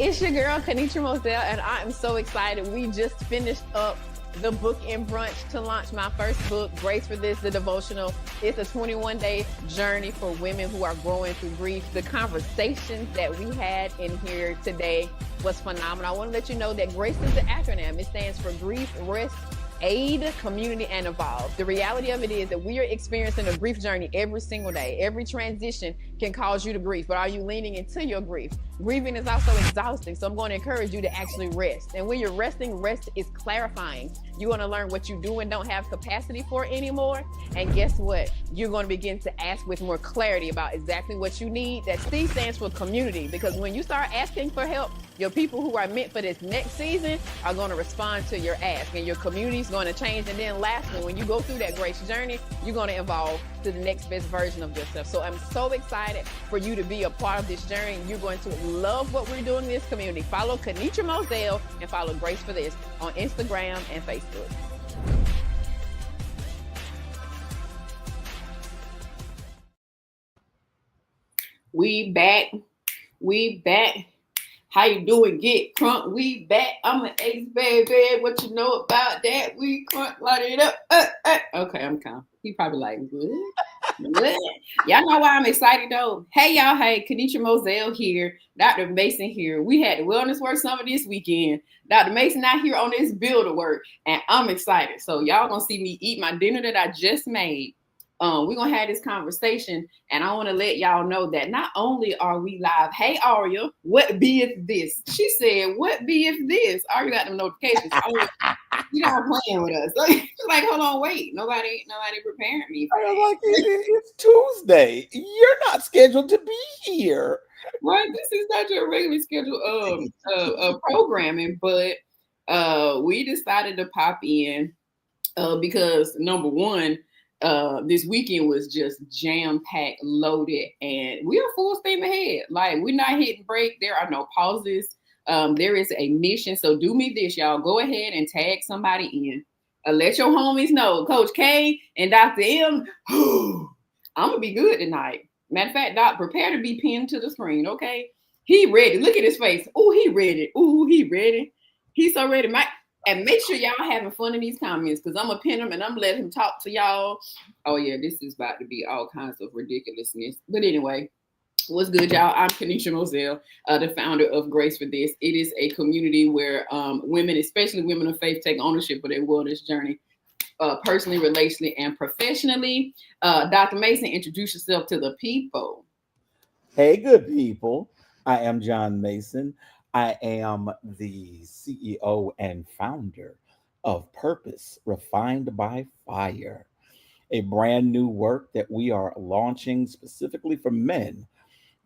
it's your girl, Kanitra Moselle, and I am so excited. We just finished up the book and brunch to launch my first book, Grace for This, the devotional. It's a 21-day journey for women who are growing through grief. The conversations that we had in here today was phenomenal. I want to let you know that GRACE is the acronym. It stands for Grief, Rest, Aid, Community, and Evolve. The reality of it is that we are experiencing a grief journey every single day. Every transition can cause you to grief, but are you leaning into your grief? Grieving is also exhausting, so I'm going to encourage you to actually rest. And when you're resting, rest is clarifying. You're going to learn what you do and don't have capacity for anymore. And guess what? You're going to begin to ask with more clarity about exactly what you need. That C stands for community, because when you start asking for help, your people who are meant for this next season are going to respond to your ask, and your community is going to change. And then lastly, when you go through that grace journey, you're going to evolve to the next best version of yourself. So I'm so excited for you to be a part of this journey. You're going to love what we're doing in this community. Follow Kanitra Moselle and follow Grace for This on Instagram and Facebook. We back. How you doing? Get crunk. We back. I'm an ex baby. What you know about that? We crunk, light it up. Okay, I'm calm. He probably like, what? Y'all know why I'm excited though. Hey y'all, hey, Kanitra Moselle here. Dr. Mason here. We had the Wellness Work Summit this weekend. Dr. Mason not here on this builder work, and I'm excited. So y'all gonna see me eat my dinner that I just made. We're gonna have this conversation, and I want to let y'all know that not only are we live. Hey Aria, what be if this? She said, "What be if this?" Aria got them notifications. You not playing with us. She's like, hold on, wait. Nobody preparing me. I was like, it's Tuesday. You're not scheduled to be here. Right? This is not your regular schedule of programming, but we decided to pop in because number one. This weekend was just jam-packed, loaded, and we are full steam ahead. Like, we're not hitting break. There are no pauses. There is a mission. So do me this, y'all. Go ahead and tag somebody in. Let your homies know. Coach K and Dr. M, I'm going to be good tonight. Matter of fact, Doc, prepare to be pinned to the screen, okay? He ready. Look at his face. Oh, he ready. Oh, he ready. He's so ready. And make sure y'all having fun in these comments, because I'm going to pin him and I'm going to let him talk to y'all. Oh, yeah, this is about to be all kinds of ridiculousness. But anyway, what's good, y'all? I'm Kanitra Moselle, the founder of Grace for This. It is a community where women, especially women of faith, take ownership of their wellness journey, personally, relationally, and professionally. Dr. Mason, introduce yourself to the people. Hey, good people. I am John Mason. I am the CEO and founder of Purpose Refined by Fire, a brand new work that we are launching specifically for men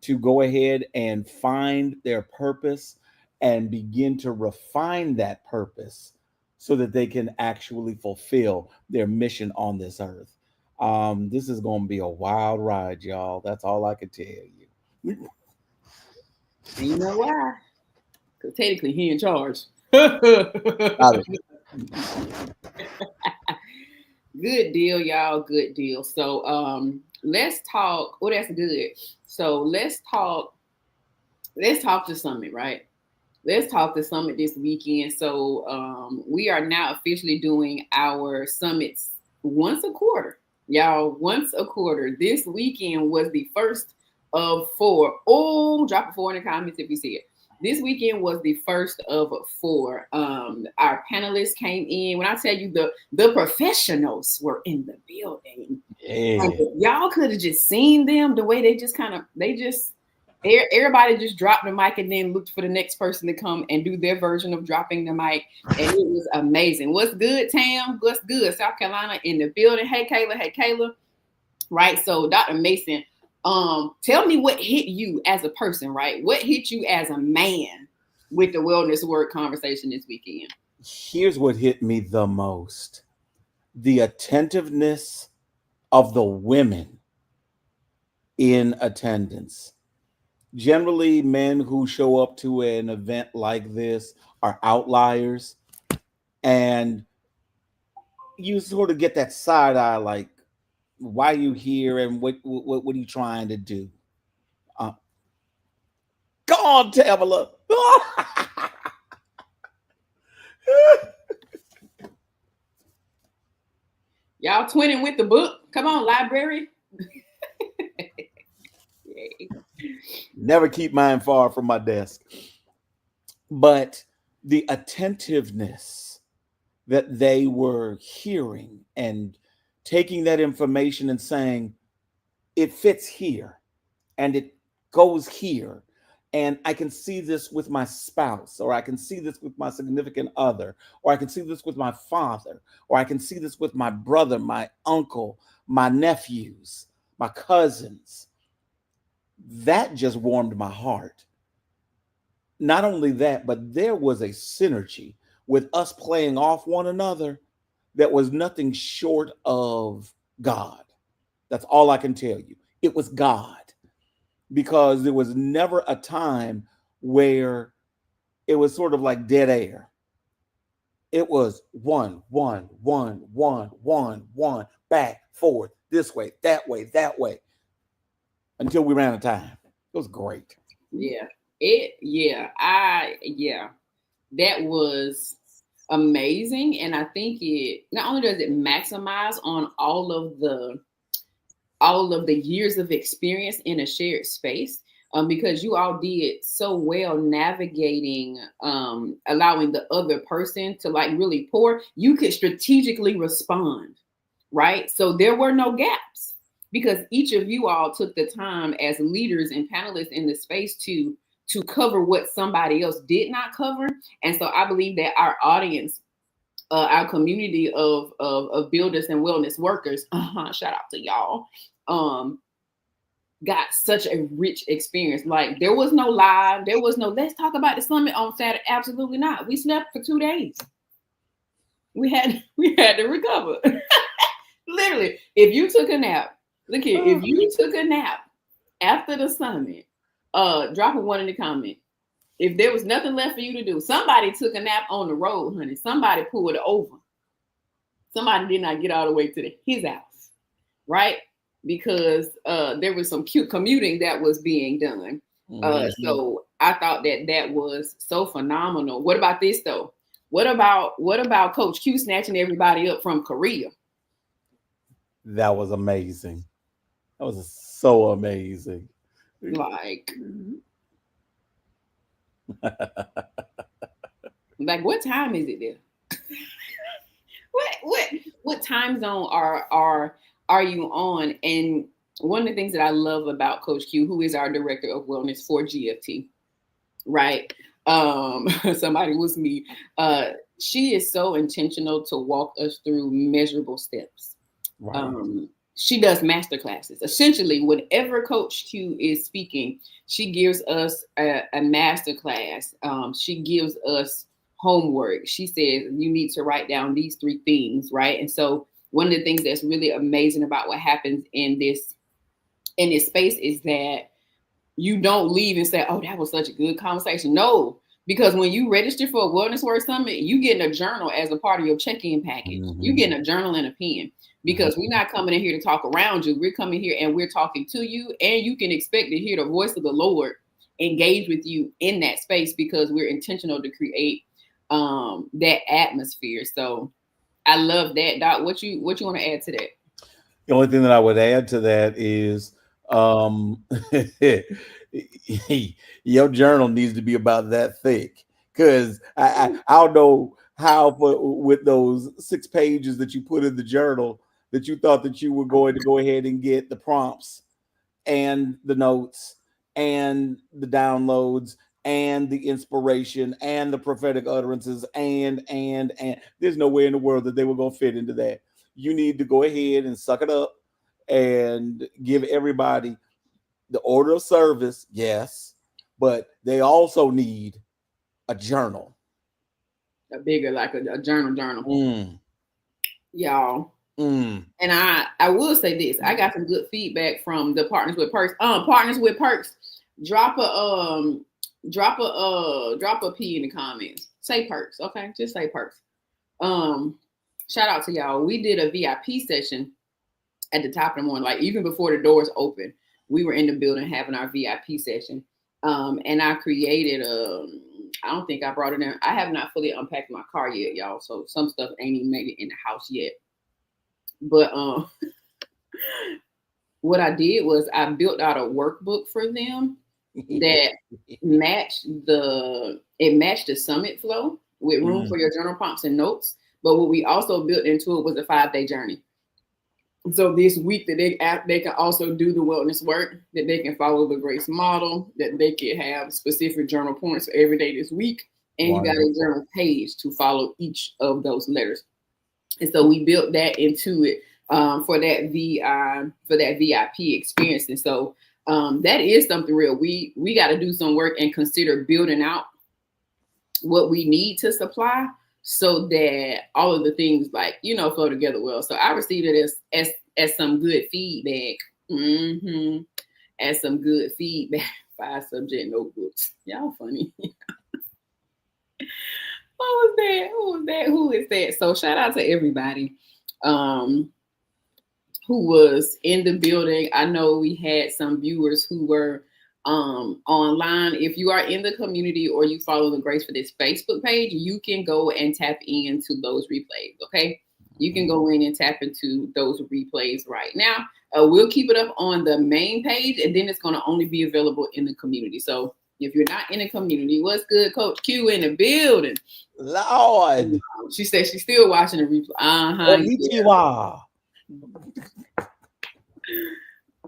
to go ahead and find their purpose and begin to refine that purpose so that they can actually fulfill their mission on this earth. This is going to be a wild ride, y'all. That's all I can tell you. You know why? Because technically he in charge. Good deal, y'all. Good deal. So let's talk. Oh, that's good. So let's talk the summit, right? Let's talk the summit this weekend. So we are now officially doing our summits once a quarter. Y'all, once a quarter. This weekend was the first of 4. Oh, drop a 4 in the comments if you see it. This weekend was the first of 4. Our panelists came in. When I tell you the professionals were in the building, like, y'all could have just seen them, the way everybody just dropped the mic and then looked for the next person to come and do their version of dropping the mic. And it was amazing. What's good, Tam? What's good? South Carolina in the building. Hey, Kayla. Right. So Dr. Mason, tell me what hit you as a person, right? What hit you as a man with the wellness work conversation this weekend? Here's what hit me the most: the attentiveness of the women in attendance. Generally, men who show up to an event like this are outliers, and you sort of get that side eye, like, why are you here and what are you trying to do? Go on, Tamala. Y'all twinning with the book. Come on, library. Never keep mine far from my desk. But the attentiveness that they were hearing and taking that information and saying, it fits here and it goes here. And I can see this with my spouse, or I can see this with my significant other, or I can see this with my father, or I can see this with my brother, my uncle, my nephews, my cousins. That just warmed my heart. Not only that, but there was a synergy with us playing off one another that was nothing short of God. That's all I can tell you. It was God, because there was never a time where it was sort of like dead air. It was one, back, forth, this way, that way, until we ran out of time. It was great. Yeah. That was amazing. And I think it not only does it maximize on all of the years of experience in a shared space, because you all did so well navigating, allowing the other person to like really pour. You could strategically respond, right? So there were no gaps, because each of you all took the time as leaders and panelists in the space to cover what somebody else did not cover. And so I believe that our audience, our community of builders and wellness workers, shout out to y'all, got such a rich experience. Like, there was no live, there was no let's talk about the summit on Saturday. Absolutely not. We slept for 2 days. We had to recover. Literally, if you took a nap, look here, if you took a nap after the summit, drop a 1 in the comment. If there was nothing left for you to do, somebody took a nap on the road, honey. Somebody pulled it over. Somebody did not get all the way to his house, right? Because there was some cute commuting that was being done. So I thought that was so phenomenal. What about this though? What about Coach Q snatching everybody up from Korea? That was amazing. That was so amazing. Like, like, what time is it there? what time zone are you on? And one of the things that I love about Coach Q, who is our director of wellness for GFT, right? Somebody was me. She is so intentional to walk us through measurable steps. Right. She does master classes. Essentially, whenever Coach Q is speaking, she gives us a master class. She gives us homework. She says, you need to write down these 3 things, right? And so one of the things that's really amazing about what happens in this space is that you don't leave and say, oh, that was such a good conversation. No, because when you register for a Wellness Word Summit, you getting a journal as a part of your check-in package. Mm-hmm. You getting a journal and a pen. Because we're not coming in here to talk around you. We're coming here and we're talking to you, and you can expect to hear the voice of the Lord engage with you in that space, because we're intentional to create that atmosphere. So I love that. Doc, what you want to add to that? The only thing that I would add to that is your journal needs to be about that thick, because I don't know how, but with those 6 pages that you put in the journal, that you thought that you were going to go ahead and get the prompts and the notes and the downloads and the inspiration and the prophetic utterances and there's no way in the world that they were going to fit into that. You need to go ahead and suck it up and give everybody the order of service, yes, but they also need a journal. A bigger, like a journal. Y'all. And I will say this. I got some good feedback from the Partners with Perks. Partners with Perks. Drop a P in the comments. Say Perks, okay? Just say Perks. Shout out to y'all. We did a VIP session at the top of the morning, like even before the doors open. We were in the building having our VIP session. And I created I don't think I brought it in. I have not fully unpacked my car yet, y'all. So some stuff ain't even made it in the house yet. But what I did was I built out a workbook for them that matched the summit flow with room for your journal prompts and notes. But what we also built into it was a 5-day journey. So this week that they can also do the wellness work, that they can follow the grace model, that they can have specific journal points for every day this week. And you got a journal page to follow each of those letters. And so we built that into it for that VIP experience. And so that is something real. We got to do some work and consider building out what we need to supply so that all of the things flow together well. So I received it as some good feedback. As some good feedback. 5 subject notebooks. Y'all funny. What was that? Who is that? So shout out to everybody who was in the building. I know we had some viewers who were online. If you are in the community or you follow the Grace for This Facebook page, you can go and tap into those replays. Okay. You can go in and tap into those replays right now. We'll keep it up on the main page, and then it's going to only be available in the community. So if you're not in the community, what's good, Coach Q in the building? Lord. She said she's still watching the replay. Yeah.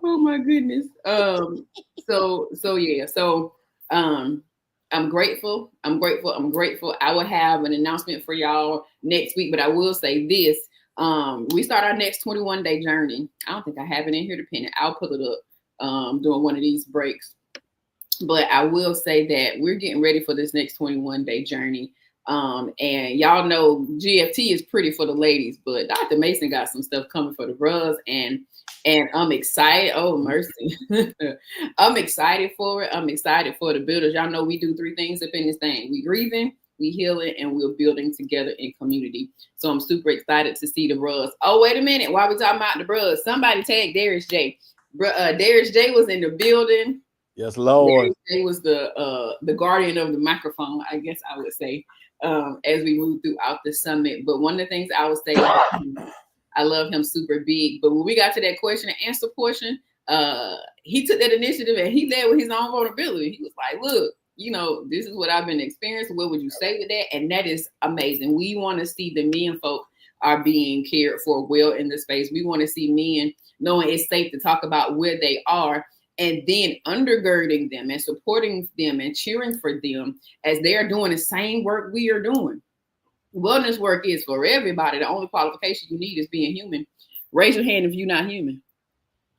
Oh my goodness. I'm grateful. I will have an announcement for y'all next week, but I will say this. We start our next 21-day journey. I don't think I have it in here to pin it. I'll pull it up during one of these breaks. But I will say that we're getting ready for this next 21-day journey. And y'all know GFT is pretty for the ladies, but Dr. Mason got some stuff coming for the bros, and I'm excited. Oh, mercy. I'm excited for it. I'm excited for the builders. Y'all know we do 3 things up in this thing. We grieving, we healing, and we're building together in community. So I'm super excited to see the bros. Oh, wait a minute. While we talking about the bros, somebody tag Darius J. Darius J was in the building. Yes, Lord. He was the guardian of the microphone, I guess I would say, as we move throughout the summit. But one of the things I would say, I love him super big. But when we got to that question and answer portion, he took that initiative and he led with his own vulnerability. He was like, look, this is what I've been experiencing. What would you say to that? And that is amazing. We want to see the men folk are being cared for well in the space. We want to see men knowing it's safe to talk about where they are, and then undergirding them and supporting them and cheering for them as they are doing the same work we are doing. Wellness work is for everybody. The only qualification you need is being human. Raise your hand if you're not human.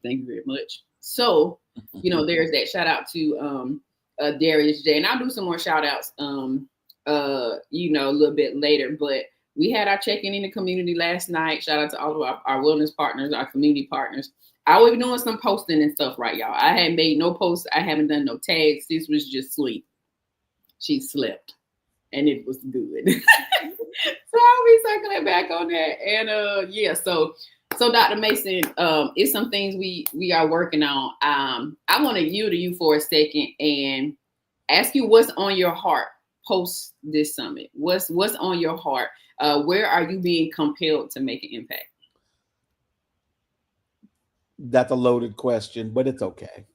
Thank you very much. So, there's that. Shout out to Darius J. And I'll do some more shout outs, a little bit later. But we had our check-in in the community last night. Shout out to all of our wellness partners, our community partners. I will be doing some posting and stuff, right, y'all? I hadn't made no posts. I haven't done no tags. This was just sleep. She slept, and it was good. So I'll be circling back on that. And so Dr. Mason, it's some things we are working on. I want to yield to you for a second and ask you what's on your heart post this summit. What's on your heart? Where are you being compelled to make an impact? That's a loaded question, but it's okay.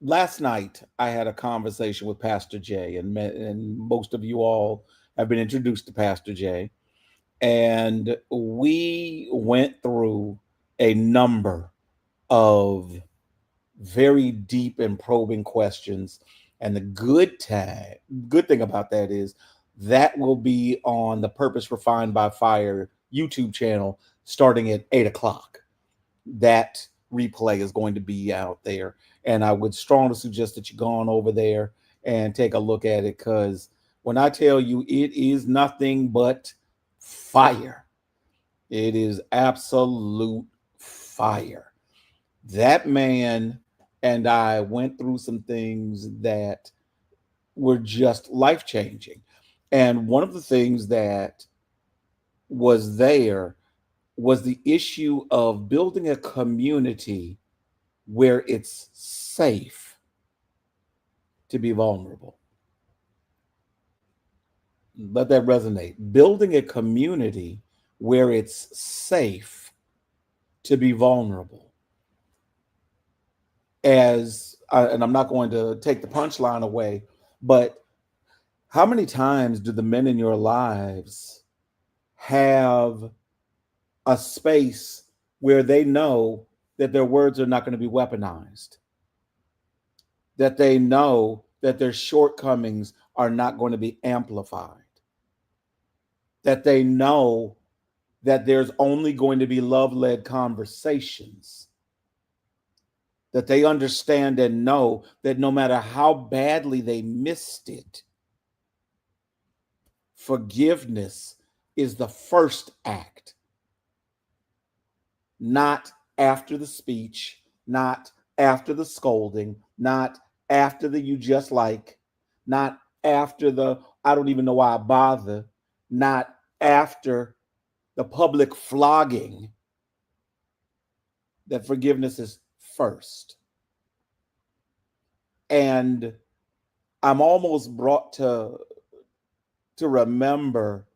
Last night, I had a conversation with Pastor Jay, and most of you all have been introduced to Pastor Jay. And we went through a number of very deep and probing questions. And the good thing about that is that will be on the Purpose Refined by Fire YouTube channel starting at 8:00. That replay is going to be out there. And I would strongly suggest that you go on over there and take a look at it, because when I tell you it is nothing but fire, it is absolute fire. That man and I went through some things that were just life-changing. And one of the things that was there was the issue of building a community where it's safe to be vulnerable. Let that resonate. Building a community where it's safe to be vulnerable. And I'm not going to take the punchline away, but how many times do the men in your lives have a space where they know that their words are not going to be weaponized, that they know that their shortcomings are not going to be amplified, that they know that there's only going to be love-led conversations, that they understand and know that no matter how badly they missed it, forgiveness is the first act, not after the speech, not after the scolding, not after the you just like, not after the I don't even know why I bother, not after the public flogging. That forgiveness is first. And I'm almost brought to remember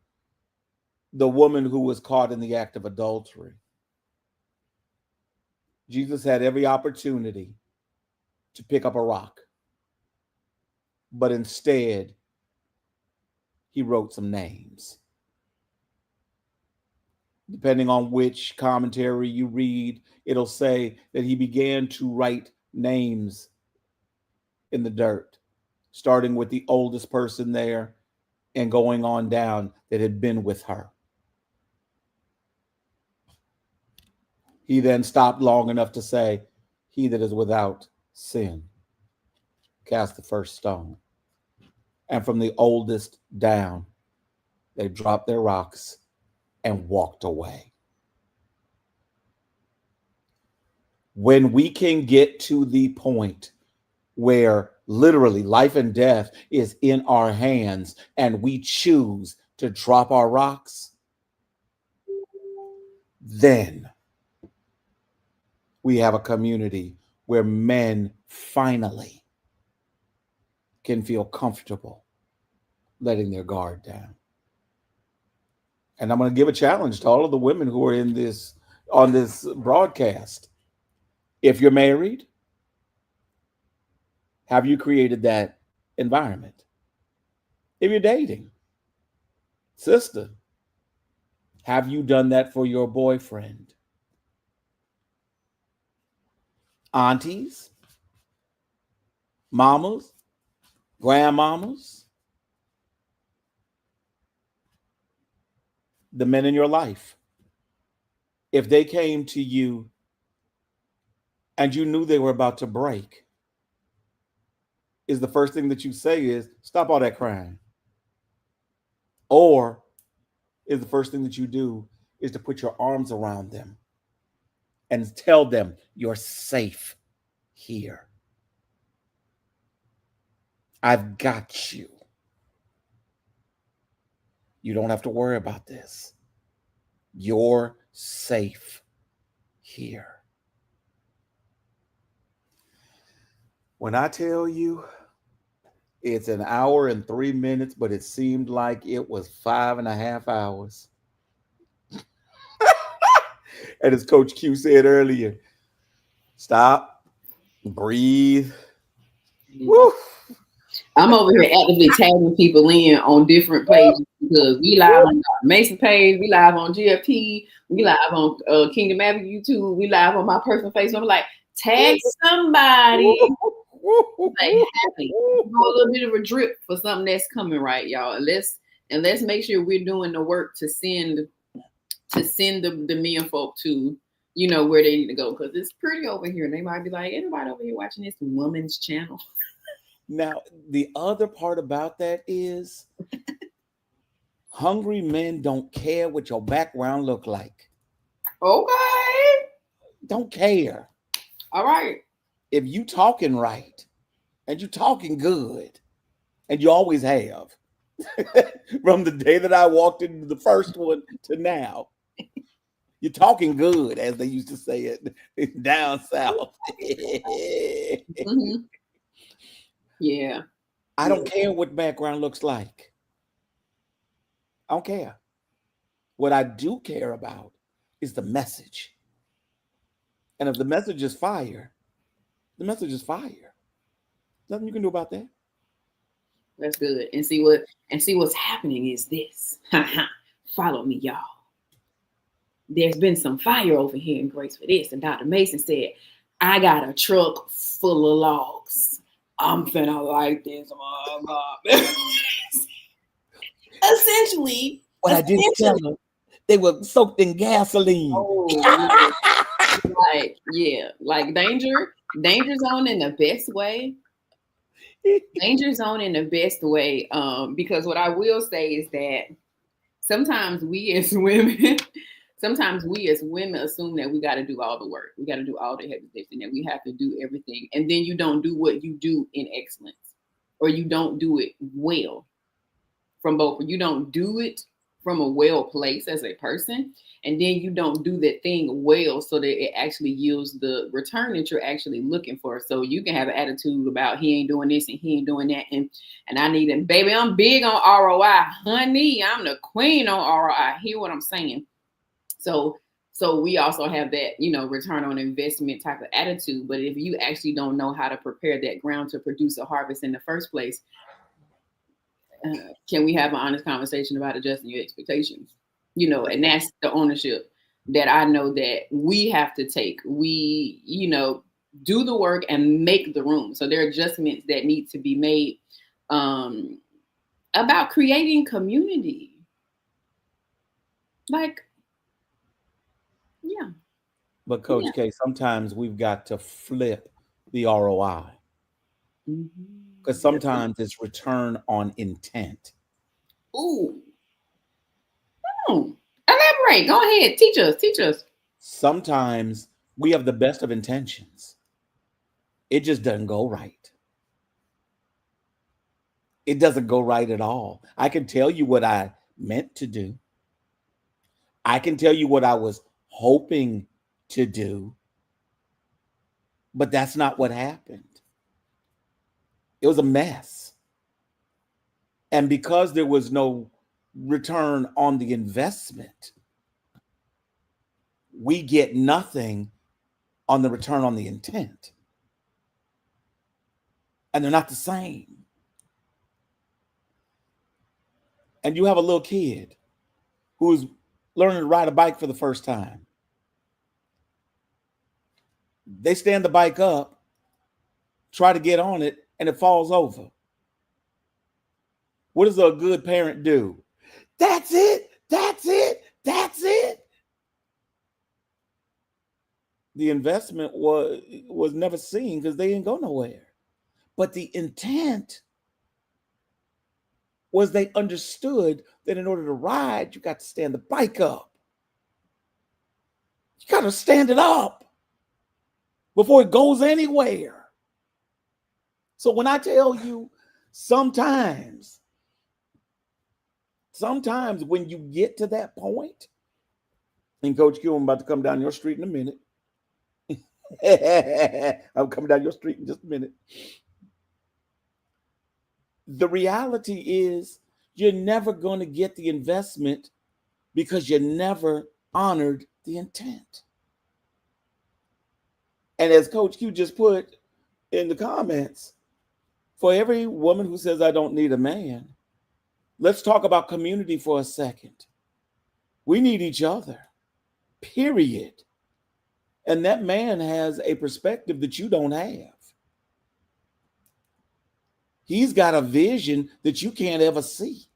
the woman who was caught in the act of adultery. Jesus had every opportunity to pick up a rock, but instead, he wrote some names. Depending on which commentary you read, it'll say that he began to write names in the dirt, starting with the oldest person there and going on down that had been with her. He then stopped long enough to say, "He that is without sin, cast the first stone." And from the oldest down, they dropped their rocks and walked away. When we can get to the point where literally life and death is in our hands and we choose to drop our rocks, then we have a community where men finally can feel comfortable letting their guard down. And I'm going to give a challenge to all of the women who are on this broadcast. If you're married, have you created that environment? If you're dating, sister, have you done that for your boyfriend? Aunties, mamas, grandmamas, the men in your life. If they came to you and you knew they were about to break, is the first thing that you say is, "Stop all that crying"? Or is the first thing that you do is to put your arms around them and tell them, "You're safe here. I've got you. You don't have to worry about this. You're safe here." When I tell you it's an hour and 3 minutes, but it seemed like it was 5.5 hours. And as Coach Q said earlier, stop, breathe. Woo. I'm over here actively tagging people in on different pages because we live on Mason page, we live on GFP, we live on Kingdom Avenue YouTube, we live on my personal Facebook. I'm like, tag somebody. Like, happy. A little bit of a drip for something that's coming, right, y'all? And let's make sure we're doing the work to send the men folk to, where they need to go, because it's pretty over here. And they might be like, anybody over here watching this woman's channel? Now, the other part about that is hungry men don't care what your background look like. Okay. Don't care. All right. If you talking right and you talking good, and you always have, from the day that I walked into the first one to now, you're talking good, as they used to say it down south. Mm-hmm. Yeah. I don't care what background looks like. I don't care. What I do care about is the message. And if the message is fire, the message is fire. Nothing you can do about that. That's good. And see what's happening is this. Follow me, y'all. There's been some fire over here in Grace for this. And Dr. Mason said, I got a truck full of logs. I'm finna light this up. Essentially. What I didn't tell them, they were soaked in gasoline. Oh, like danger zone in the best way. Danger zone in the best way. Because what I will say is that sometimes we as women assume that we got to do all the work. We got to do all the heavy lifting, and we have to do everything. And then you don't do what you do in excellence, or you don't do it well from both. You don't do it from a well place as a person, and then you don't do that thing well so that it actually yields the return that you're actually looking for. So you can have an attitude about he ain't doing this and he ain't doing that, and I need him, baby. I'm big on ROI, honey. I'm the queen on ROI. Hear what I'm saying? So we also have that, return on investment type of attitude. But if you actually don't know how to prepare that ground to produce a harvest in the first place, can we have an honest conversation about adjusting your expectations? And that's the ownership that I know that we have to take. We, do the work and make the room. So there are adjustments that need to be made about creating community. Yeah. But Coach K, sometimes we've got to flip the ROI. Because sometimes it's return on intent. Ooh. Elaborate. Go ahead. Teach us. Sometimes we have the best of intentions. It just doesn't go right. It doesn't go right at all. I can tell you what I meant to do. I can tell you what I was hoping to do. But that's not what happened. It was a mess. And because there was no return on the investment, we get nothing on the return on the intent. And they're not the same. And you have a little kid who's learning to ride a bike for the first time. They stand the bike up, try to get on it, and it falls over. What does a good parent do? That's it. That's it. That's it. The investment was never seen because they didn't go nowhere. But the intent was they understood that in order to ride, you got to stand the bike up. You got to stand it up before it goes anywhere. So when I tell you sometimes when you get to that point, and Coach Q, I'm about to come down your street in a minute. I'm coming down your street in just a minute. The reality is you're never going to get the investment because you never honored the intent. And as Coach Q just put in the comments, for every woman who says, I don't need a man, let's talk about community for a second. We need each other, period. And that man has a perspective that you don't have. He's got a vision that you can't ever see.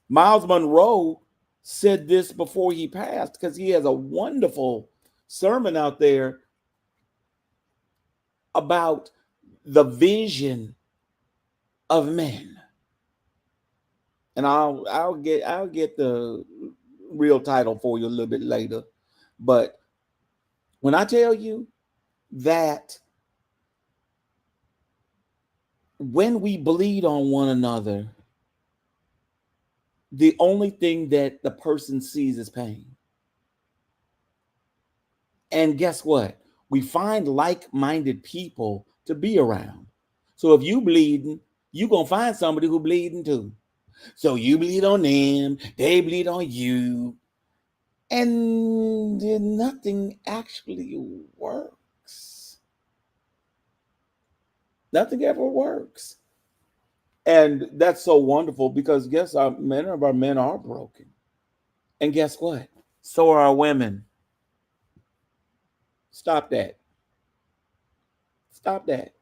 Miles Monroe said this before he passed because he has a wonderful sermon out there about the vision of men. And I'll get the real title for you a little bit later. But when I tell you that when we bleed on one another, the only thing that the person sees is pain. And guess what? We find like-minded people to be around. So if you bleeding, you're going to find somebody who bleeding too. So you bleed on them, they bleed on you, and then nothing actually works. Nothing ever works. And that's so wonderful because yes, many of our men are broken. And guess what? So are our women. Stop that. Stop that.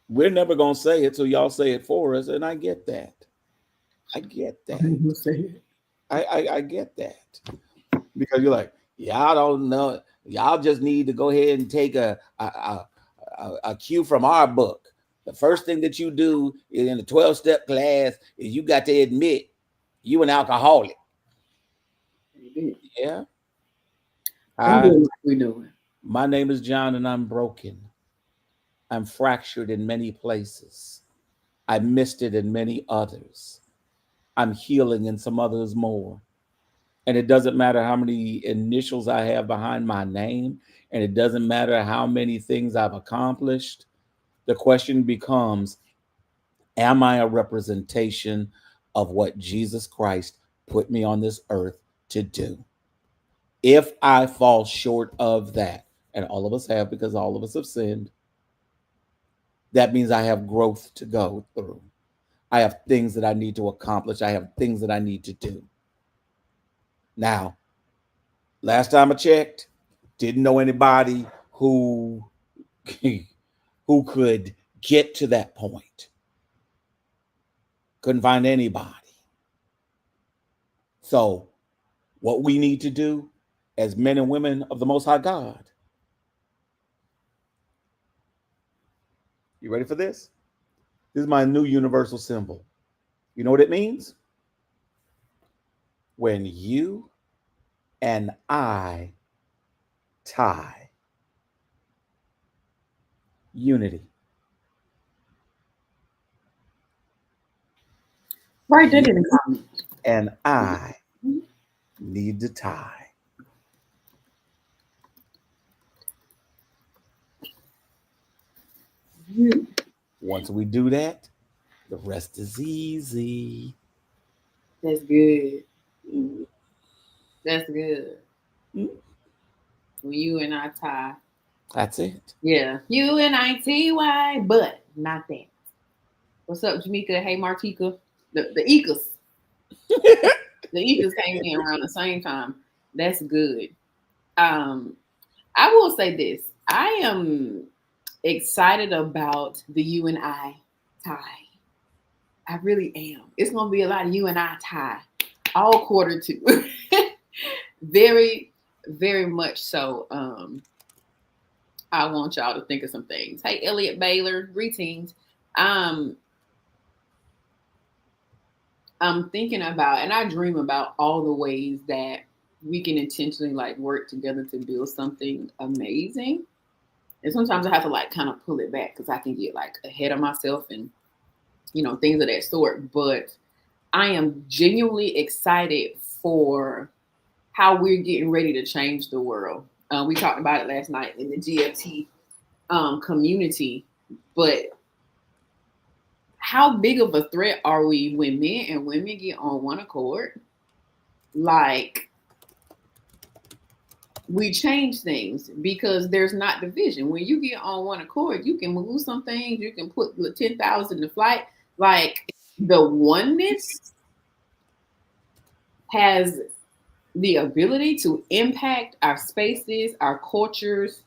We're never going to say it, so y'all say it for us. And I get that. I get that. I get that. Because you're like, y'all don't know. Y'all just need to go ahead and take a cue from our book. The first thing that you do in the 12-step class is you got to admit you an alcoholic. Yeah. We doing. My name is John and I'm broken. I'm fractured in many places. I missed it in many others. I'm healing in some others more. And it doesn't matter how many initials I have behind my name, and it doesn't matter how many things I've accomplished. The question becomes, am I a representation of what Jesus Christ put me on this earth to do? If I fall short of that, and all of us have because all of us have sinned, that means I have growth to go through. I have things that I need to accomplish. I have things that I need to do. Now, last time I checked, didn't know anybody who could get to that point. Couldn't find anybody. So what we need to do as men and women of the Most High God. You ready for this? This is my new universal symbol. You know what it means? When you and I tie. Unity. Right there in the comments. And I need to tie. Once we do that, the rest is easy. That's good. That's good. When you and I tie. That's it. Yeah. UNITY, but not that. What's up, Jamaica? Hey, Martika. The Ekas. The Ekas came in around the same time. That's good. I will say this. I am excited about the you and I tie. I really am. It's going to be a lot of you and I tie all quarter two. Very, very much so. I want y'all to think of some things. Hey, Elliot Baylor, greetings. I'm thinking about, and I dream about all the ways that we can intentionally like work together to build something amazing. And sometimes I have to like kind of pull it back because I can get like ahead of myself and, you know, things of that sort. But I am genuinely excited for how we're getting ready to change the world. We talked about it last night in the GFT community, but how big of a threat are we when men and women get on one accord? Like, we change things because there's not division. When you get on one accord, you can move some things. You can put 10,000 to flight. Like, the oneness has the ability to impact our spaces, our cultures,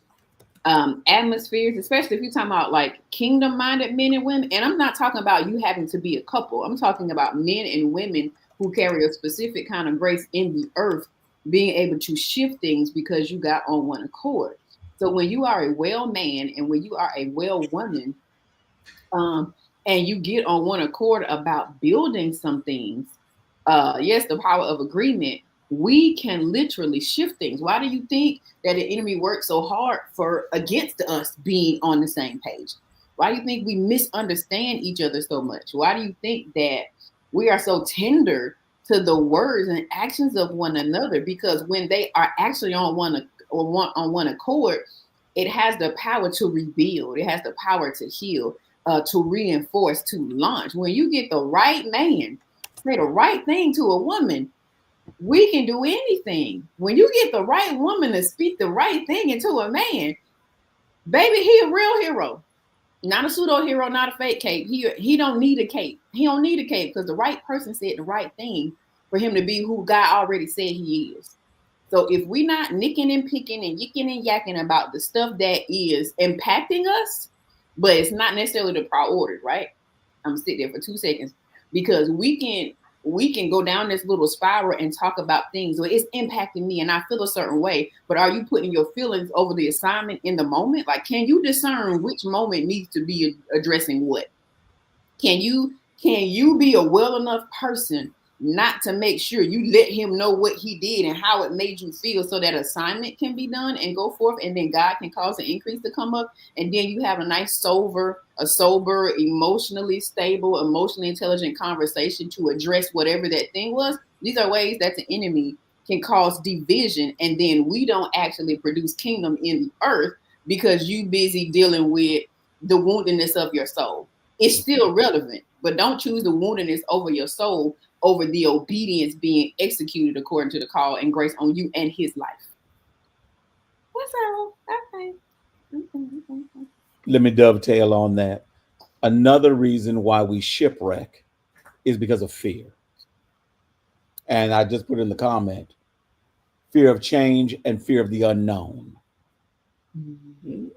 atmospheres, especially if you're talking about like kingdom-minded men and women. And I'm not talking about you having to be a couple. I'm talking about men and women who carry a specific kind of grace in the earth, being able to shift things because you got on one accord. So when you are a well man and when you are a well woman, and you get on one accord about building some things, yes, the power of agreement, we can literally shift things. Why do you think that the enemy works so hard against us being on the same page? Why do you think we misunderstand each other so much? Why do you think that we are so tender to the words and actions of one another? Because when they are actually on one accord, it has the power to rebuild. It has the power to heal, to reinforce, to launch. When you get the right man, say the right thing to a woman, we can do anything. When you get the right woman to speak the right thing into a man, baby, he a real hero. Not a pseudo hero, not a fake cape. He don't need a cape. He don't need a cape because the right person said the right thing for him to be who God already said he is. So if we're not nicking and picking and yicking and yakking about the stuff that is impacting us, but it's not necessarily the priority, right? I'm gonna sit there for 2 seconds because we can go down this little spiral and talk about things where it's impacting me and I feel a certain way. But are you putting your feelings over the assignment in the moment? Like, can you discern which moment needs to be addressing what? Can you be a well enough person not to make sure you let him know what he did and how it made you feel so that assignment can be done and go forth, and then God can cause an increase to come up, and then you have a nice sober, emotionally stable, emotionally intelligent conversation to address whatever that thing was. These are ways that the enemy can cause division, and then we don't actually produce kingdom in the earth because you busy dealing with the woundedness of your soul. It's still relevant, but don't choose the woundedness over your soul, over the obedience being executed according to the call and grace on you and his life. What's up? Okay. Let me dovetail on that. Another reason why we shipwreck is because of fear. And I just put in the comment, fear of change and fear of the unknown. Mm-hmm.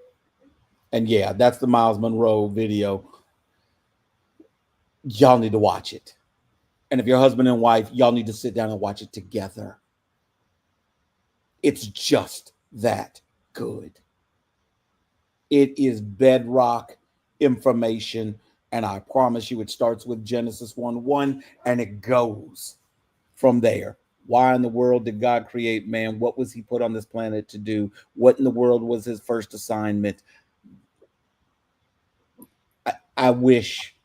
And yeah, that's the Miles Monroe video. Y'all need to watch it. And if you're husband and wife, y'all need to sit down and watch it together. It's just that good. It is bedrock information. And I promise you, it starts with Genesis 1:1 and it goes from there. Why in the world did God create man? What was he put on this planet to do? What in the world was his first assignment? I wish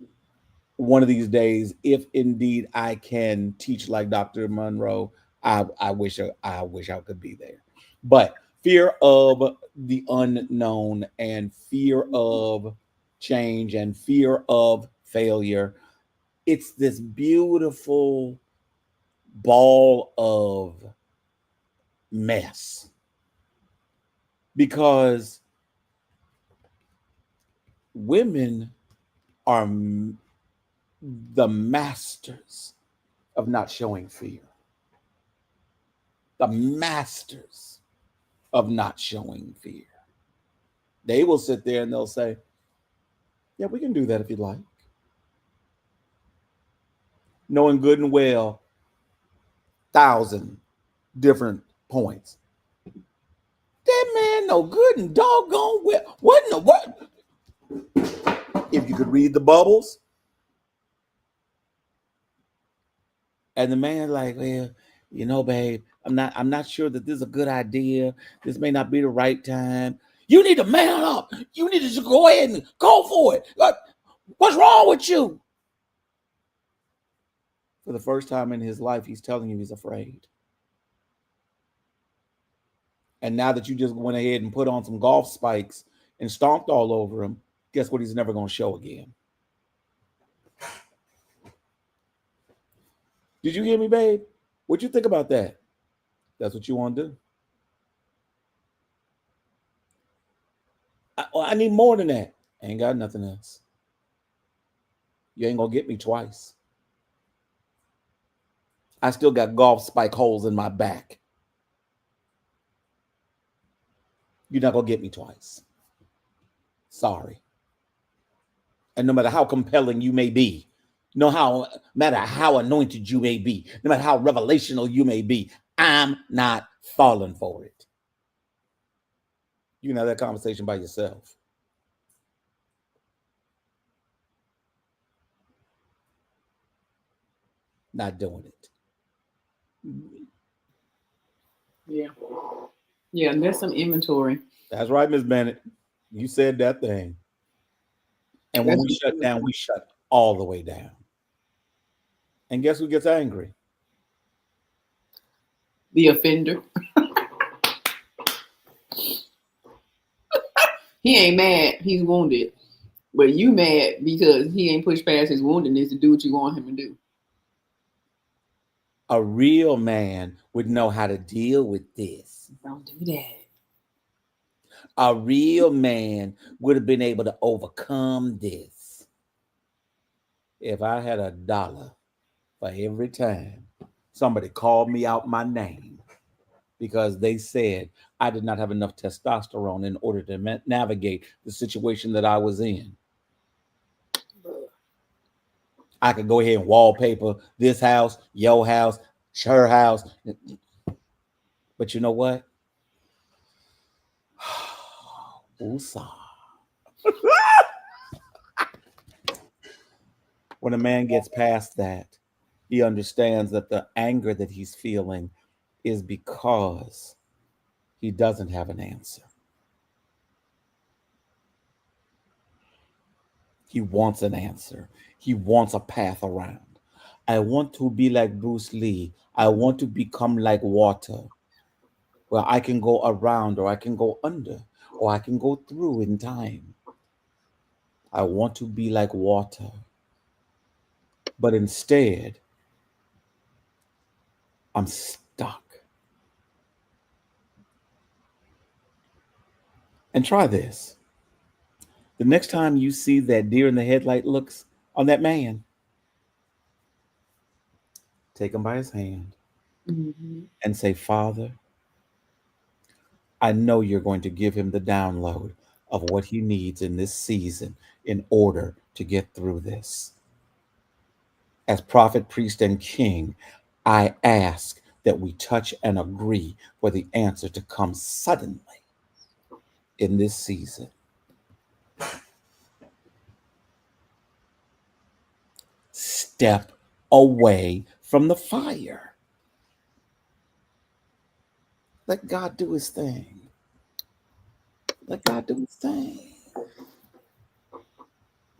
one of these days, if indeed I can teach like Dr. Monroe, I wish I could be there. But fear of the unknown and fear of change and fear of failure, it's this beautiful ball of mess because women are the masters of not showing fear. The masters of not showing fear. They will sit there and they'll say, yeah, we can do that if you'd like. Knowing good and well, 1,000 different points. That man know good and doggone well. What in the what? If you could read the bubbles. And the man like, well, you know, babe, I'm not sure that this is a good idea. This may not be the right time. You need to man up. You need to just go ahead and go for it. Like, what's wrong with you? For the first time in his life, he's telling you he's afraid. And now that you just went ahead and put on some golf spikes and stomped all over him, guess what he's never going to show again? Did you hear me, babe? What'd you think about that? That's what you want to do. I need more than that. I ain't got nothing else. You ain't going to get me twice. I still got golf spike holes in my back. You're not going to get me twice. Sorry. And no matter how compelling you may be, no matter how anointed you may be, no matter how revelational you may be, I'm not falling for it. You can have that conversation by yourself. Not doing it. Yeah. Yeah, there's some inventory. That's right, Ms. Bennett. You said that thing. And when we shut down, we shut all the way down. And guess who gets angry? The offender. He ain't mad. He's wounded. But you mad because he ain't pushed past his woundedness to do what you want him to do. A real man would know how to deal with this. Don't do that. A real man would have been able to overcome this. If I had $1 for every time somebody called me out my name because they said I did not have enough testosterone in order to navigate the situation that I was in, I could go ahead and wallpaper this house, your house, her house. But you know what? Woosah. When a man gets past that, he understands that the anger that he's feeling is because he doesn't have an answer. He wants an answer. He wants a path around. I want to be like Bruce Lee. I want to become like water, where I can go around or I can go under or I can go through in time. I want to be like water. But instead, I'm stuck. And try this. The next time you see that deer in the headlight looks on that man, take him by his hand and say, Father, I know you're going to give him the download of what he needs in this season in order to get through this. As prophet, priest, and king, I ask that we touch and agree for the answer to come suddenly in this season. Step away from the fire. Let God do his thing. Let God do his thing.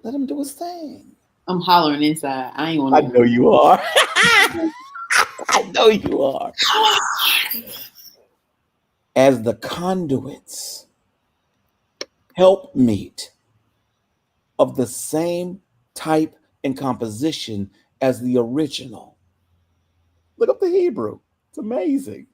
Let him do his thing. I'm hollering inside. I ain't want to. I know you are. I know you are. As the conduits, help meet of the same type and composition as the original. Look up the Hebrew. It's amazing.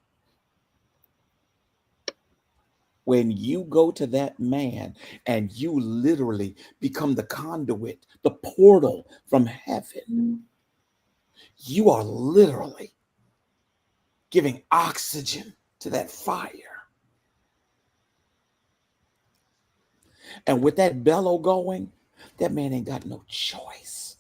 When you go to that man and you literally become the conduit, the portal from heaven, you are literally giving oxygen to that fire. And with that bellow going, that man ain't got no choice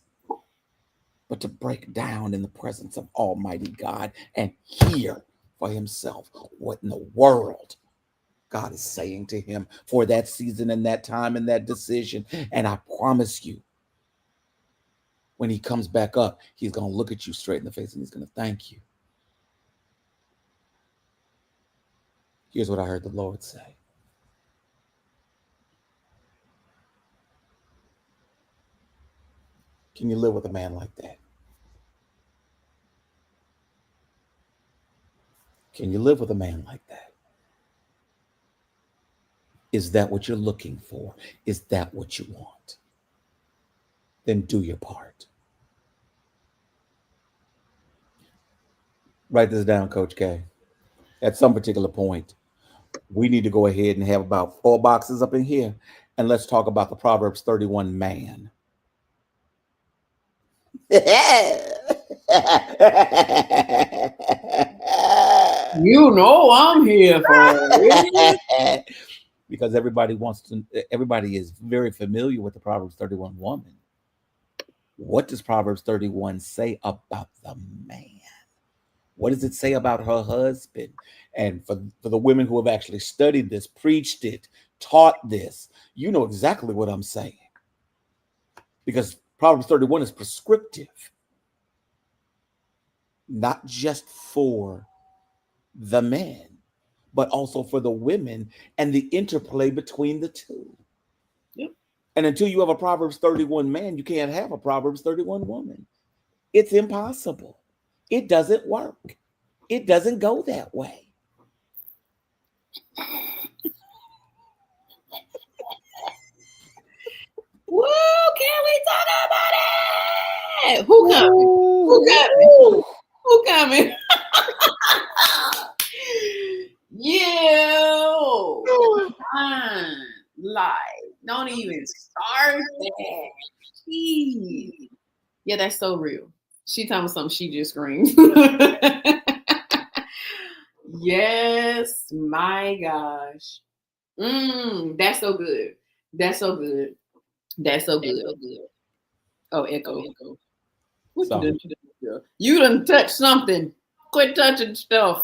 but to break down in the presence of Almighty God and hear for himself what in the world God is saying to him for that season and that time and that decision. And I promise you, when he comes back up, he's going to look at you straight in the face and he's going to thank you. Here's what I heard the Lord say. Can you live with a man like that? Can you live with a man like that? Is that what you're looking for? Is that what you want? Then do your part. Write this down, Coach K. At some particular point, we need to go ahead and have about 4 boxes up in here, and let's talk about the Proverbs 31 man. You know I'm here for it. Because everybody is very familiar with the Proverbs 31 woman. What does Proverbs 31 say about the man? What does it say about her husband? And for the women who have actually studied this, preached it, taught this, you know exactly what I'm saying. Because Proverbs 31 is prescriptive, not just for the men, but also for the women and the interplay between the two. Yep. And until you have a Proverbs 31 man, you can't have a Proverbs 31 woman. It's impossible. It doesn't work. It doesn't go that way. that? Who coming? Who coming? Who coming? Yo, fine. Like, don't even start that. Jeez. Yeah, that's so real. She told me something. She just screamed. Yes, my gosh. That's so good. That's so good. That's so good. Oh, echo. What you done? You done touched something. Quit touching stuff.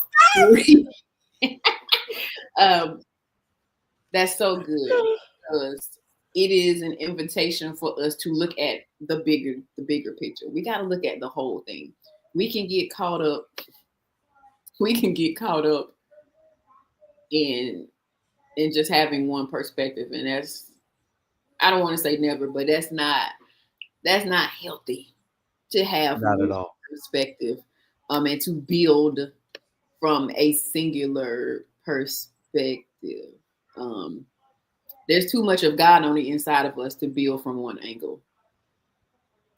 That's so good because it is an invitation for us to look at the bigger picture. We got to look at the whole thing. We can get caught up. In just having one perspective, and that's, I don't want to say never, but that's not healthy to have not at all perspective, and to build from a singular perspective. There's too much of God on the inside of us to build from one angle.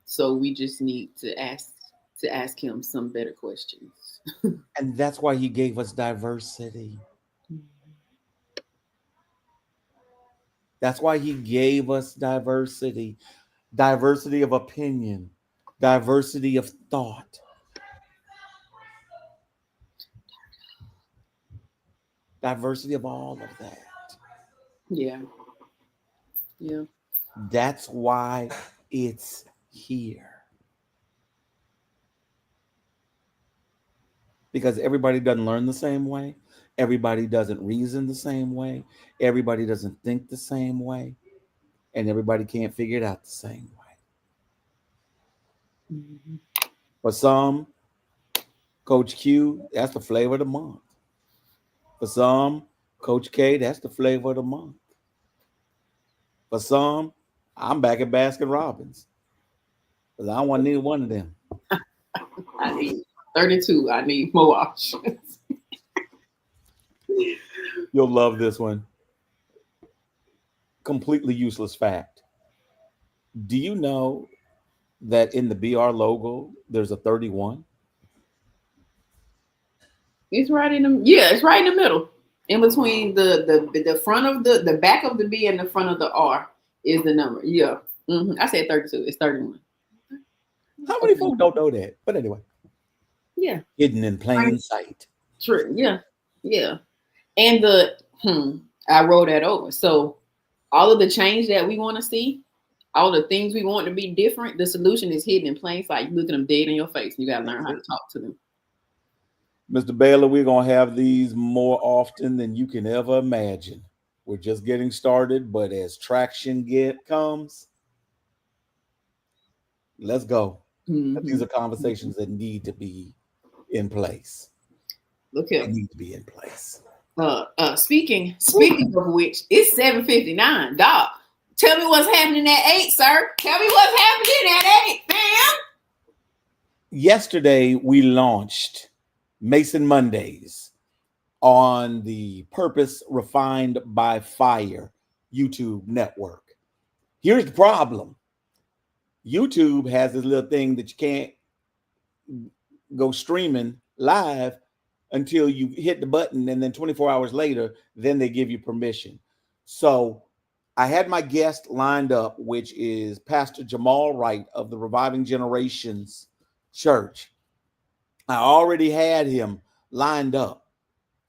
So we just need to ask him some better questions. And that's why he gave us diversity. That's why he gave us diversity of opinion, diversity of thought. Diversity of all of that. Yeah. That's why it's here. Because everybody doesn't learn the same way. Everybody doesn't reason the same way. Everybody doesn't think the same way. And everybody can't figure it out the same way. Mm-hmm. For some, Coach Q, that's the flavor of the month. For some, Coach K, that's the flavor of the month. For some, I'm back at Baskin Robbins. Because I don't want neither one of them. I need 32. I need more options. You'll love this one. Completely useless fact. Do you know that in the BR logo, there's a 31? It's right in the, it's right in the middle. In between the front of the back of the B and the front of the R is the number. Yeah. Mm-hmm. I said 32. It's 31. How many folks don't know that? But anyway. Yeah. Hidden in plain sight. True. Yeah. And I rolled that over. So all of the change that we want to see, all the things we want to be different, the solution is hidden in plain sight. You look at them dead in your face. You got to learn how to talk to them. Mr. Baylor, we're going to have these more often than you can ever imagine. We're just getting started, but as traction comes, let's go. Mm-hmm. These are conversations that need to be in place. Look here. They need to be in place. Speaking of which, it's 7:59. Doc, tell me what's happening at 8, sir. Tell me what's happening at 8, fam. Yesterday, we launched Mason Mondays on the Purpose Refined by Fire YouTube network. Here's the problem. YouTube has this little thing that you can't go streaming live until you hit the button, and then 24 hours later, then they give you permission. So I had my guest lined up, which is Pastor Jamal Wright of the Reviving Generations Church. I already had him lined up.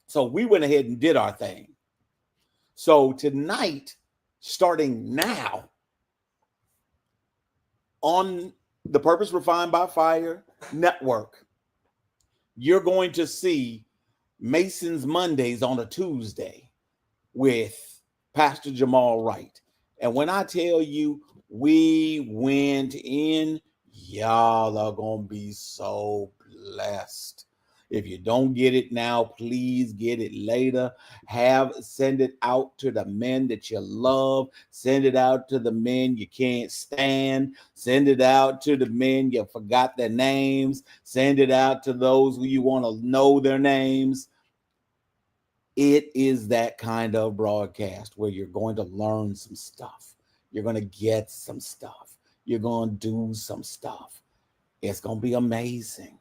So we went ahead and did our thing. So tonight, starting now, on the Purpose Refined by Fire network, you're going to see Mason's Mondays on a Tuesday with Pastor Jamal Wright. And when I tell you we went in, y'all are going to be so blessed. If you don't get it now, please get it later. Send it out to the men that you love. Send it out to the men you can't stand. Send it out to the men you forgot their names. Send it out to those who you want to know their names. It is that kind of broadcast where you're going to learn some stuff. You're going to get some stuff. You're going to do some stuff. It's going to be amazing.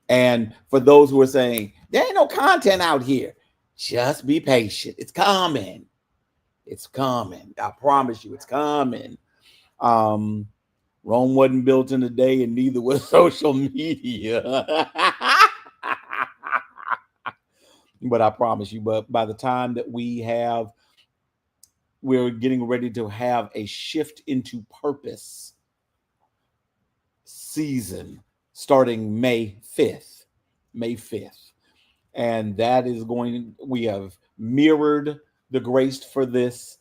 And for those who are saying, there ain't no content out here, just be patient. It's coming. It's coming. I promise you, it's coming. Rome wasn't built in a day, and neither was social media. But I promise you, but by the time that we're getting ready to have a shift into purpose season starting May 5th. And that is we have mirrored the grace for this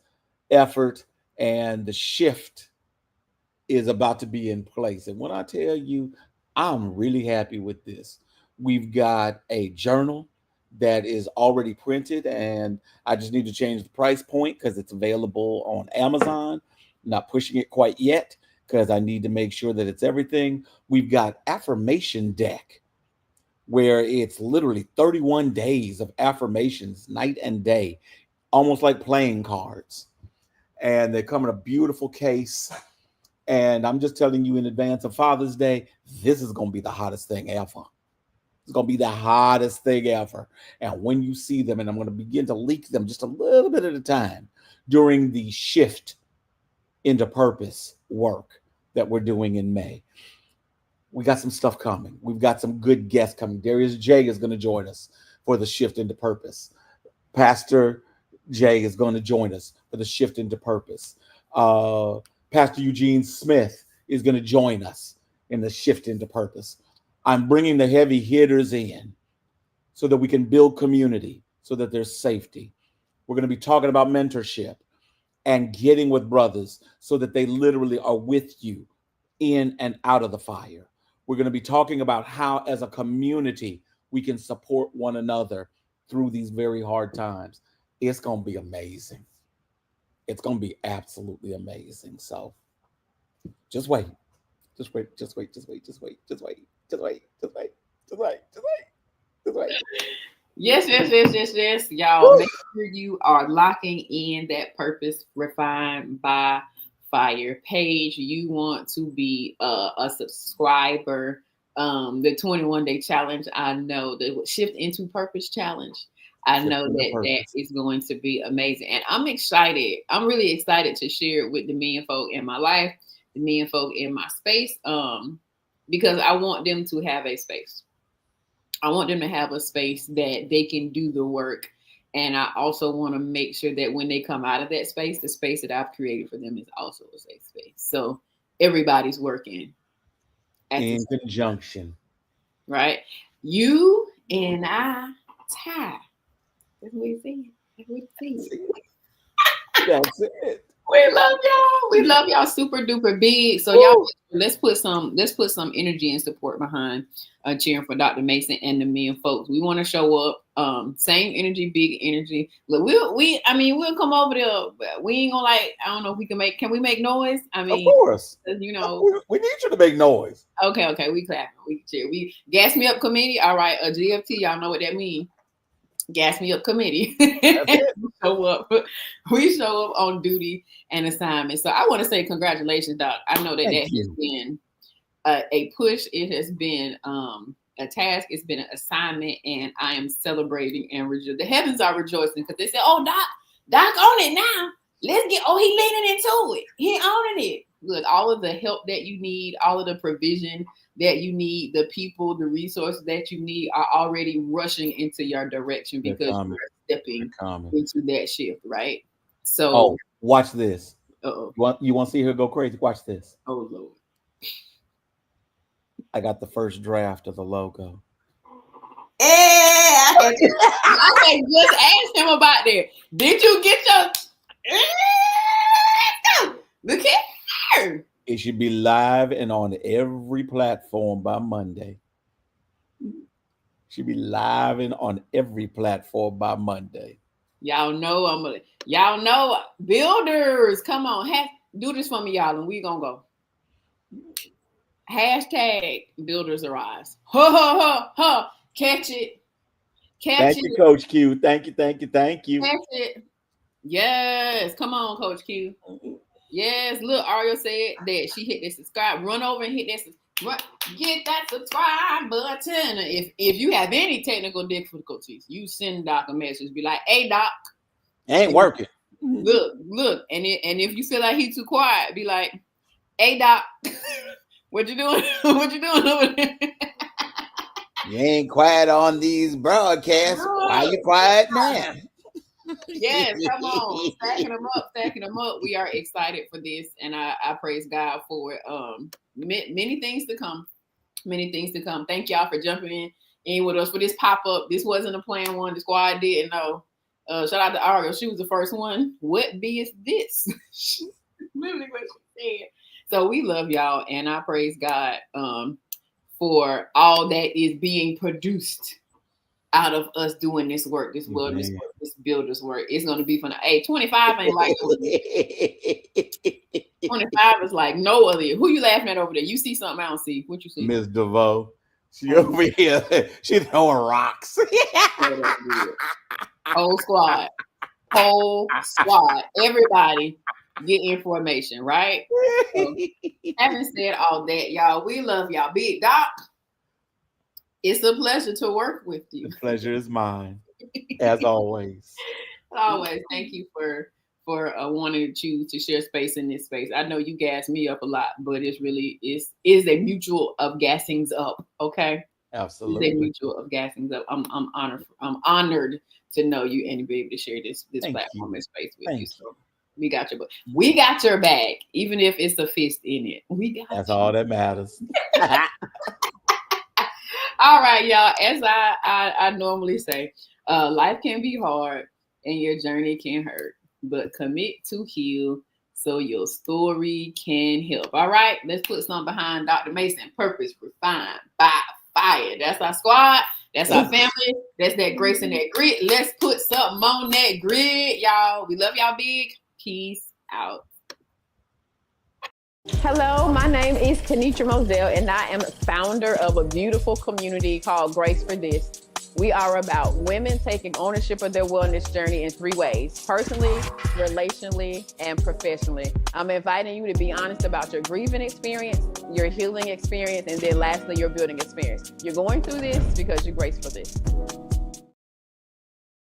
effort, and the shift is about to be in place. And when I tell you, I'm really happy with this. We've got a journal that is already printed, and I just need to change the price point because it's available on Amazon. Not pushing it quite yet because I need to make sure that it's everything. We've got affirmation deck where it's literally 31 days of affirmations, night and day, almost like playing cards. And they come in a beautiful case. And I'm just telling you in advance of Father's Day, this is going to be the hottest thing ever. It's going to be the hottest thing ever. And when you see them, and I'm going to begin to leak them just a little bit at a time during the shift into purpose work that we're doing in May. We got some stuff coming. We've got some good guests coming. Darius J is going to join us for the shift into purpose. Pastor J is going to join us for the shift into purpose. Pastor Eugene Smith is going to join us in the shift into purpose. I'm bringing the heavy hitters in so that we can build community, so that there's safety. We're going to be talking about mentorship and getting with brothers so that they literally are with you in and out of the fire. We're going to be talking about how, as a community, we can support one another through these very hard times. It's going to be amazing. It's going to be absolutely amazing. So just wait. Just wait. Yes. Y'all, woo! Make sure you are locking in that Purpose Refined by Fire page. You want to be a subscriber. The 21-day challenge, I know the Shift into Purpose challenge. I know that is going to be amazing. And I'm excited. I'm really excited to share it with the men folk in my life, the men folk in my space, because I want them to have a space. I want them to have a space that they can do the work. And I also want to make sure that when they come out of that space, the space that I've created for them is also a safe space. So everybody's working in conjunction. Right? You and I tie. That's what we see. That's it. We love y'all. We love y'all super duper big. So y'all, let's put some energy and support behind cheering for Dr. Mason and the men folks. We want to show up. Same energy, big energy. Look, we'll come over there. But we ain't gonna I don't know if we can we make noise? I mean, of course. You know, we need you to make noise. Okay, we clapping. We cheer. We gas me up committee. All right, a GFT. Y'all know what that means. Gas me up committee. We show up on duty and assignment. So I want to say congratulations, Doc. I know that has been a push. It has been a task. It's been an assignment, and I am celebrating and the heavens are rejoicing because they said, "Oh, Doc on it now. Let's get." Oh, he leaning into it. He owning it. Look, all of the help that you need, all of the provision that you need, the people, the resources that you need are already rushing into your direction because you're stepping into that shift, right? So, watch this. You want to see her go crazy? Watch this. Oh, Lord. I got the first draft of the logo. I just asked him about that. Did you get your... Look at her. It should be live and on every platform by Monday. Should be live and on every platform by Monday. Y'all know builders. Come on, do this for me, y'all, and we gonna go. Hashtag builders arise. Ha. Catch it. Thank you, Coach Q. Thank you. Catch it. Yes. Come on, Coach Q. Yes, look, Ariel said that she hit that subscribe. Run over and hit that. What? Get that subscribe button. If you have any technical difficulties, you send Doc a message. Be like, "Hey, Doc, Ain't working." Look, and if you feel like he's too quiet, be like, "Hey, Doc, what you doing? What you doing over there?" You ain't quiet on these broadcasts. Why you quiet now? Yes, come on, stacking them up. We are excited for this, and I praise God for it. Many things to come. Thank y'all for jumping in with us for this pop up. This wasn't a planned one. The squad didn't know. Shout out to Ariel. She was the first one. What be is this? Literally what she said. So we love y'all, and I praise God for all that is being produced out of us doing this work, this wilderness work, this builders work. It's going to be fun. Hey, 25 ain't like 25 is like no other. Who you laughing at over there? You see something I don't see. What you see? Miss DeVoe. She over here. She throwing rocks. Whole squad. Everybody get information, right? So, having said all that, y'all, we love y'all. Big Doc, it's a pleasure to work with you. The pleasure is mine, as always. Always. Thank you for wanting to choose to share space in this space. I know you gas me up a lot, but it's really is a mutual of gassings up. Okay. Absolutely. It's a mutual of gassings up. I'm honored to know you and be able to share this platform and space with you. So we got your back, even if it's a fist in it. That's all that matters. All right, y'all. As I normally say, life can be hard and your journey can hurt, but commit to heal so your story can help. All right, let's put something behind Dr. Mason. Purpose refined by fire. That's our squad. That's our family. That's that grace and that grit. Let's put something on that grid, y'all. We love y'all big. Peace out. Hello, my name is Kenitra Moselle, and I am founder of a beautiful community called Grace for This. We are about women taking ownership of their wellness journey in 3 ways: personally, relationally, and professionally. I'm inviting you to be honest about your grieving experience, your healing experience, and then lastly, your building experience. You're going through this because you're graced for this.